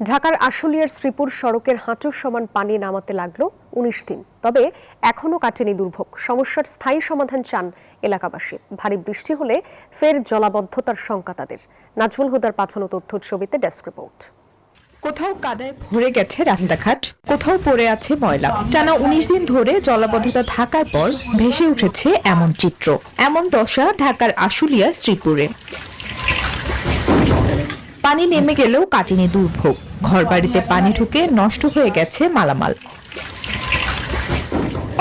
ঢাকার আশুলিয়ার শ্রীপুর সড়কের হাঁটুর সমান পানি নামাতে লাগলো ১৯ দিন, তবে এখনো কাটেনি দুর্ভোগ। সমস্যার স্থায়ী সমাধান চান এলাকাবাসী। ভারী বৃষ্টি হলে ফের জলাবদ্ধতার শঙ্কা তাদের। নাজমুল হুদার পাঠানো তথ্য ছবিতে ডেস্ক রিপোর্ট। কোথাও কাদায় ভরে গেছে রাস্তাঘাট, কোথাও পড়ে আছে ময়লা। টানা ১৯ দিন ধরে জলাবদ্ধতা থাকার পর ভেসে উঠেছে এমন চিত্র। এমন দশা ঢাকার আশুলিয়ার শ্রীপুরে। পানি নেমে গেলেও কাটেনি দুর্ভোগ। ঘরবাড়িতে পানি ঢুকে নষ্ট হয়ে গেছে মালামাল।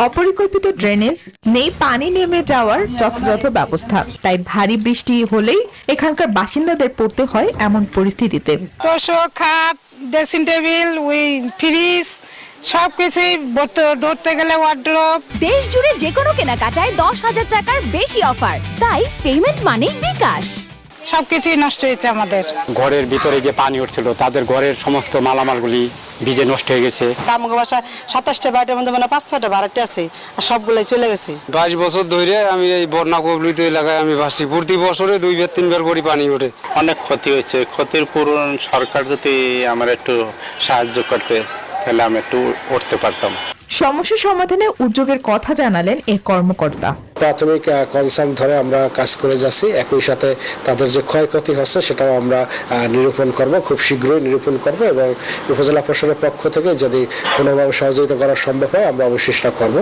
অপরিকল্পিত ড্রেনেজ নেই, পানি নেমে যাওয়ার যথাযথ ব্যবস্থা। তাই ভারী বৃষ্টি হলেই এখানকার বাসিন্দাদের পড়তে হয় এমন পরিস্থিতিতে। তোষক, খাট, ড্রেসিং টেবিল, ওই ফ্রিজ সবকিছুই ধরতে গেলে ওয়ার্ড্রপ। দেশ জুড়ে যে কোনো কেনাকাটায় 10,000 টাকার বেশি অফার, তাই পেমেন্ট মানেই বিকাশ। সবকিছুই নষ্ট হয়েছে আমাদের। ঘরের ভিতরে যে পানি উঠছিল তাদের ঘরের সমস্ত মালামালগুলি ভিজে নষ্ট হয়ে গেছে। আমার বাসায় 27টা বাড়ির মধ্যে মানে 5-6টা ভাড়াতে আছে, আর সবগুলোই চলে গেছে। 22 বছর ধরে আমি এই বন্যা কবলিত এলাকায় আমি ভাসি। প্রতি বছরে 2-3 করে পানি ওঠে। অনেক ক্ষতি হয়েছে। ক্ষতির পূরণ সরকার যদি আমার একটু সাহায্য করতে, তাহলে আমি একটু উঠতে পারতাম। সমস্যা সমাধানে উদ্যোগের কথা জানালেন এ কর্মকর্তা। প্রাথমিক কনসার্ন ধরে আমরা কাজ করে যাচ্ছি। একই সাথে তাদের যে ক্ষয়ক্ষতি হচ্ছে সেটাও আমরা নিরূপণ করব, খুব শীঘ্রই নিরূপণ করব, এবং উপজেলা প্রশাসনের পক্ষ থেকে যদি কোনোভাবে সহযোগিতা করা সম্ভব হয় আমরা অবশ্যই সেটা করব।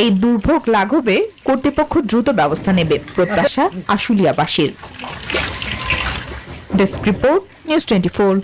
এই দুর্ভোগ লাঘবে কর্তৃপক্ষ দ্রুত ব্যবস্থা নেবে, প্রত্যাশা আশুলিয়াবাসীর। Desk report, news 24।